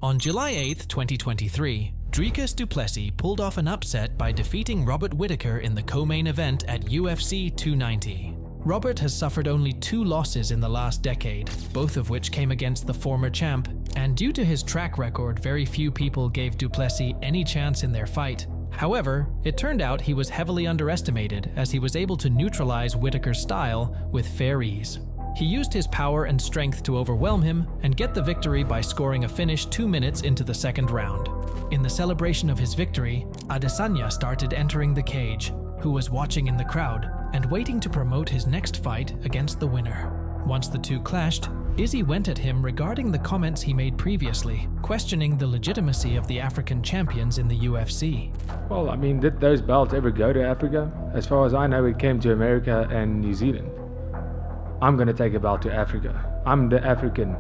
On July 8, 2023, Dricus Du Plessis pulled off an upset by defeating Robert Whittaker in the co-main event at UFC 290. Robert has suffered only 2 losses in the last decade, both of which came against the former champ, and due to his track record, very few people gave Du Plessis any chance in their fight. However, it turned out he was heavily underestimated as he was able to neutralize Whittaker's style with fair ease. He used his power and strength to overwhelm him and get the victory by scoring a finish 2 minutes into the second round. In the celebration of his victory, Adesanya started entering the cage, who was watching in the crowd and waiting to promote his next fight against the winner. Once the two clashed, Izzy went at him regarding the comments he made previously, questioning the legitimacy of the African champions in the UFC. Well, I mean, did those belts ever go to Africa? As far as I know, it came to America and New Zealand. I'm going to take a belt to Africa. I'm the African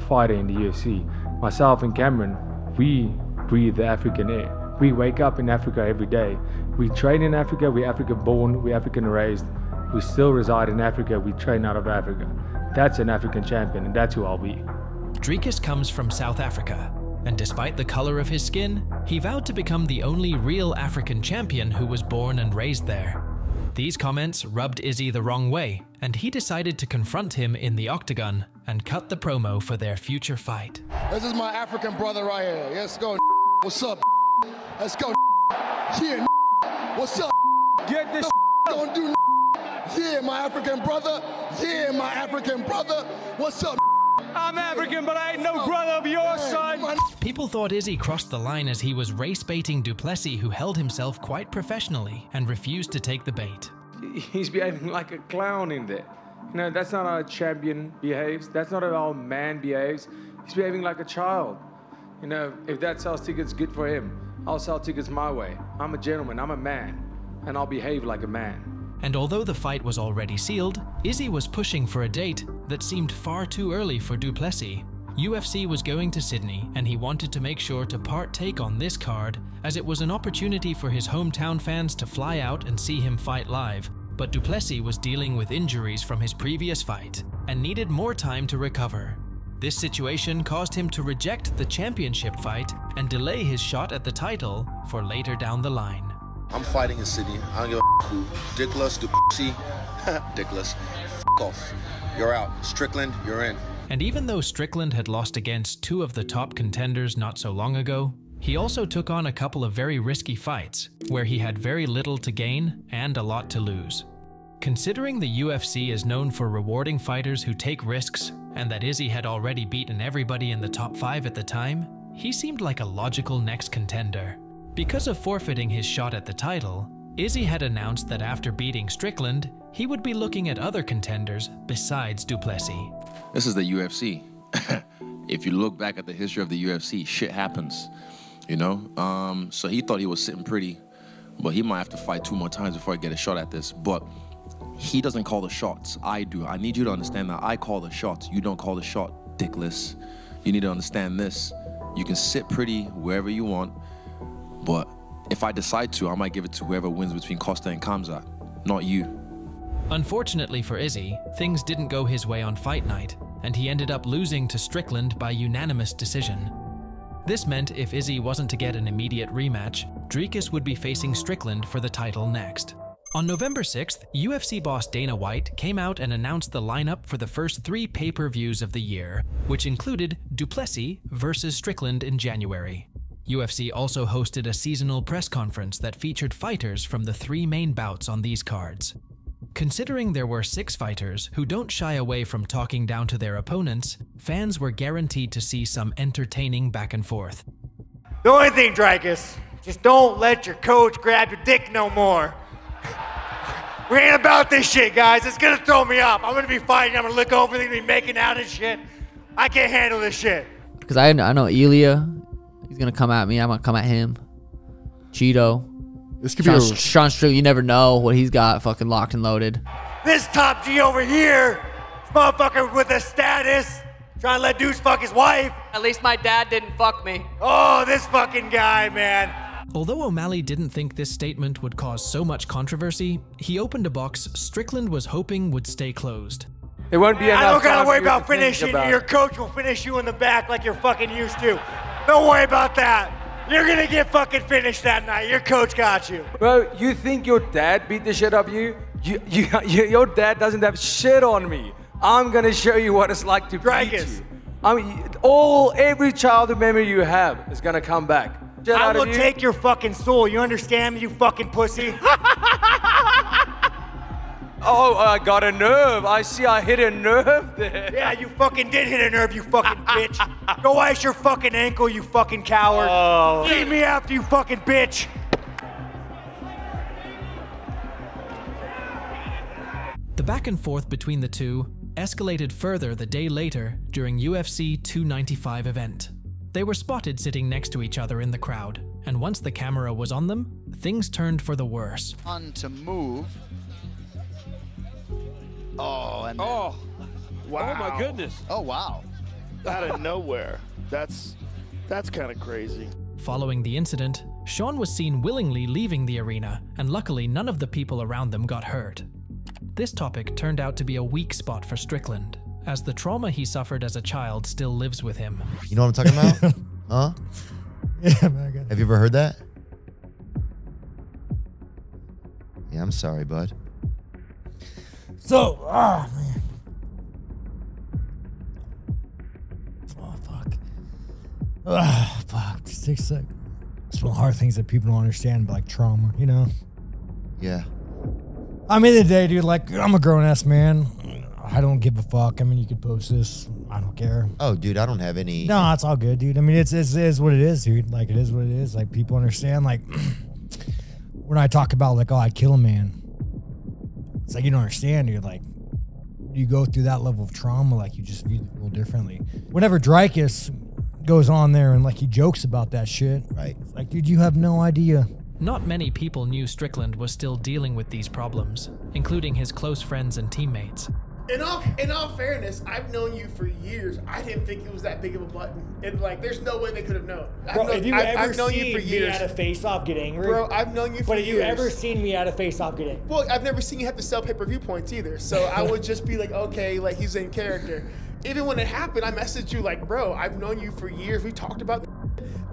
fighter in the UFC. Myself and Cameron, we breathe the African air. We wake up in Africa every day. We train in Africa, we're African born, we're African raised. We still reside in Africa, we train out of Africa. That's an African champion, and that's who I'll be. Dricus comes from South Africa, and despite the color of his skin, he vowed to become the only real African champion who was born and raised there. These comments rubbed Izzy the wrong way, and he decided to confront him in the octagon and cut the promo for their future fight. This is my African brother right here. Let's go. What's up? Let's go. Yeah. What's up? Get this don't do. Yeah, my African brother. Yeah, my African brother. What's up? I'm African, but I ain't no brother of yours, son. People thought Izzy crossed the line as he was race-baiting Du Plessis, who held himself quite professionally and refused to take the bait. He's behaving like a clown in there. You know, that's not how a champion behaves. That's not how a man behaves. He's behaving like a child. You know, if that sells tickets, good for him. I'll sell tickets my way. I'm a gentleman, I'm a man, and I'll behave like a man. And although the fight was already sealed, Izzy was pushing for a date that seemed far too early for Du Plessis. UFC was going to Sydney, and he wanted to make sure to partake on this card, as it was an opportunity for his hometown fans to fly out and see him fight live. But Du Plessis was dealing with injuries from his previous fight and needed more time to recover. This situation caused him to reject the championship fight and delay his shot at the title for later down the line. I'm fighting in Sydney. I don't give a who. Dricus Du Plessis. Dricus. Off. You're out. Strickland, you're in. And even though Strickland had lost against 2 of the top contenders not so long ago, he also took on a couple of very risky fights, where he had very little to gain and a lot to lose. Considering the UFC is known for rewarding fighters who take risks, and that Izzy had already beaten everybody in the top 5 at the time, he seemed like a logical next contender. Because of forfeiting his shot at the title, Izzy had announced that after beating Strickland, he would be looking at other contenders besides Du Plessis. This is the UFC. If you look back at the history of the UFC, shit happens, you know? So he thought he was sitting pretty, but he might have to fight 2 more times before I get a shot at this. But he doesn't call the shots, I do. I need you to understand that I call the shots. You don't call the shot, dickless. You need to understand this. You can sit pretty wherever you want, but if I decide to, I might give it to whoever wins between Costa and Khamzat, not you. Unfortunately for Izzy, things didn't go his way on fight night, and he ended up losing to Strickland by unanimous decision. This meant if Izzy wasn't to get an immediate rematch, Dricus would be facing Strickland for the title next. On November 6th, UFC boss Dana White came out and announced the lineup for the first 3 pay-per-views of the year, which included Du Plessis versus Strickland in January. UFC also hosted a seasonal press conference that featured fighters from the 3 main bouts on these cards. Considering there were 6 fighters who don't shy away from talking down to their opponents, fans were guaranteed to see some entertaining back and forth. The only thing, Dricus, just don't let your coach grab your dick no more. We ain't about this shit, guys. It's gonna throw me off. I'm gonna be fighting, I'm gonna look over, they're gonna be making out and shit. I can't handle this shit. Because I know Ilya. He's gonna come at me. I'm gonna come at him. Cheeto. This could be Sean Strickland. You never know what he's got fucking locked and loaded. This top G over here, this motherfucker with a status, trying to let dudes fuck his wife. At least my dad didn't fuck me. Oh, this fucking guy, man. Although O'Malley didn't think this statement would cause so much controversy, he opened a box Strickland was hoping would stay closed. There won't be enough I don't gotta time worry for you about to think finishing. about. Your coach will finish you in the back like you're fucking used to. Don't worry about that. You're gonna get fucking finished that night. Your coach got you. Bro, you think your dad beat the shit out of you? Your dad doesn't have shit on me. I'm gonna show you what it's like to beat you. I mean, every childhood memory you have is gonna come back. I will take your fucking soul. You understand me, you fucking pussy? Oh, I got a nerve. I see I hit a nerve there. Yeah, you fucking did hit a nerve, you fucking bitch. Go ice your fucking ankle, you fucking coward. Oh. Leave me after, you fucking bitch. The back and forth between the two escalated further the day later during UFC 295 event. They were spotted sitting next to each other in the crowd, and once the camera was on them, things turned for the worse. On to move. Oh, and wow. Oh my goodness. Oh wow. Out of nowhere. That's kind of crazy. Following the incident, Sean was seen willingly leaving the arena, and luckily none of the people around them got hurt. This topic turned out to be a weak spot for Strickland, as the trauma he suffered as a child still lives with him. You know what I'm talking about? Huh? Yeah, man. Have you ever heard that? Yeah, I'm sorry, bud. So, man. Oh, fuck. Fuck. Just takes like, it's one of the hard things that people don't understand, like trauma, you know? Yeah. I mean, the day, dude, like, I'm a grown-ass man. I don't give a fuck. I mean, you could post this. I don't care. Oh, dude, I don't have any. No, it's all good, dude. I mean, it is what it is, dude. Like, it is what it is. Like, people understand, like, when I talk about, like, oh, I'd kill a man. It's like, you don't understand, dude. Like, you go through that level of trauma, like, you just view the world differently. Whenever Dricus goes on there and, like, he jokes about that shit. Right. It's like, dude, you have no idea. Not many people knew Strickland was still dealing with these problems, including his close friends and teammates. In all fairness, I've known you for years. I didn't think it was that big of a button. And like, there's no way they could have known. Have you ever seen me at a face-off get angry? Bro, I've known you for years. But have you ever seen me at a face-off get angry? Well, I've never seen you have to sell pay-per-view points either. So I would just be like, okay, like he's in character. Even when it happened, I messaged you like, bro, I've known you for years. We talked about this.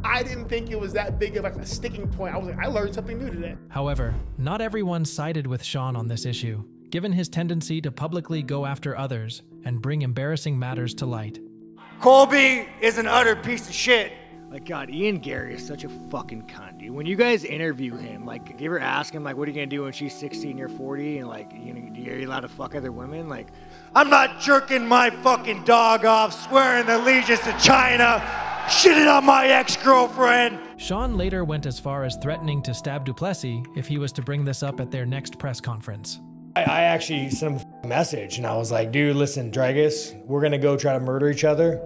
I didn't think it was that big of like a sticking point. I was like, I learned something new today. However, not everyone sided with Sean on this issue, given his tendency to publicly go after others and bring embarrassing matters to light. Colby is an utter piece of shit. Like, God, Ian Gary is such a fucking cunt, dude. When you guys interview him, like, do you ever ask him, like, what are you gonna do when she's 16, you're 40, and like, are you allowed to fuck other women? Like, I'm not jerking my fucking dog off, swearing allegiance to China, shitting on my ex-girlfriend. Sean later went as far as threatening to stab Du Plessis if he was to bring this up at their next press conference. I actually sent him a message, and I was like, dude, listen, Dricus, we're gonna go try to murder each other,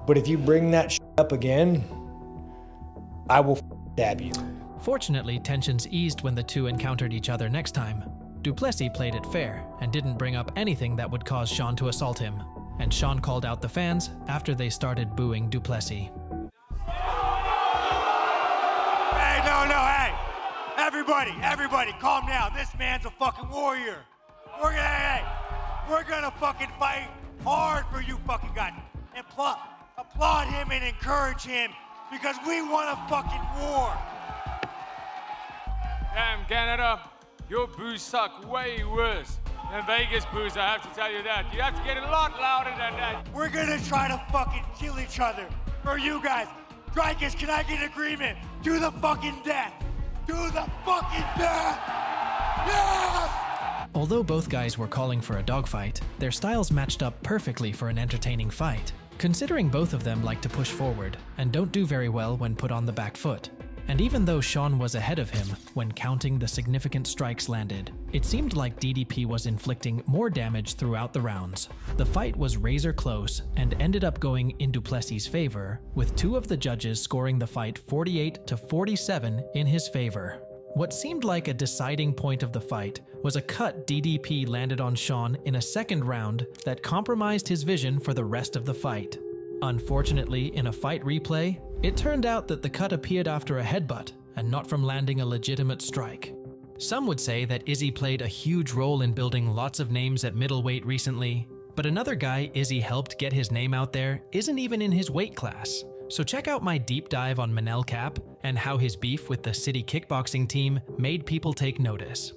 but if you bring that shit up again, I will stab you. Fortunately, tensions eased when the two encountered each other next time. Du Plessis played it fair and didn't bring up anything that would cause Sean to assault him, and Sean called out the fans after they started booing Du Plessis. Hey, no, hey! Everybody, calm down. This man's a fucking warrior. We're gonna fucking fight hard for you fucking guys. And applaud him and encourage him because we want a fucking war. Damn, Canada, your boos suck way worse than Vegas boos, I have to tell you that. You have to get a lot louder than that. We're gonna try to fucking kill each other for you guys. Dricus, can I get an agreement? To the fucking death. To the fucking death! Yes! Although both guys were calling for a dogfight, their styles matched up perfectly for an entertaining fight, considering both of them like to push forward and don't do very well when put on the back foot. And even though Sean was ahead of him when counting the significant strikes landed, it seemed like DDP was inflicting more damage throughout the rounds. The fight was razor close and ended up going in Du Plessis' favor, with two of the judges scoring the fight 48-47 in his favor. What seemed like a deciding point of the fight was a cut DDP landed on Sean in a second round that compromised his vision for the rest of the fight. Unfortunately, in a fight replay, it turned out that the cut appeared after a headbutt and not from landing a legitimate strike. Some would say that Izzy played a huge role in building lots of names at middleweight recently, but another guy Izzy helped get his name out there isn't even in his weight class. So check out my deep dive on Manel Cap and how his beef with the city kickboxing team made people take notice.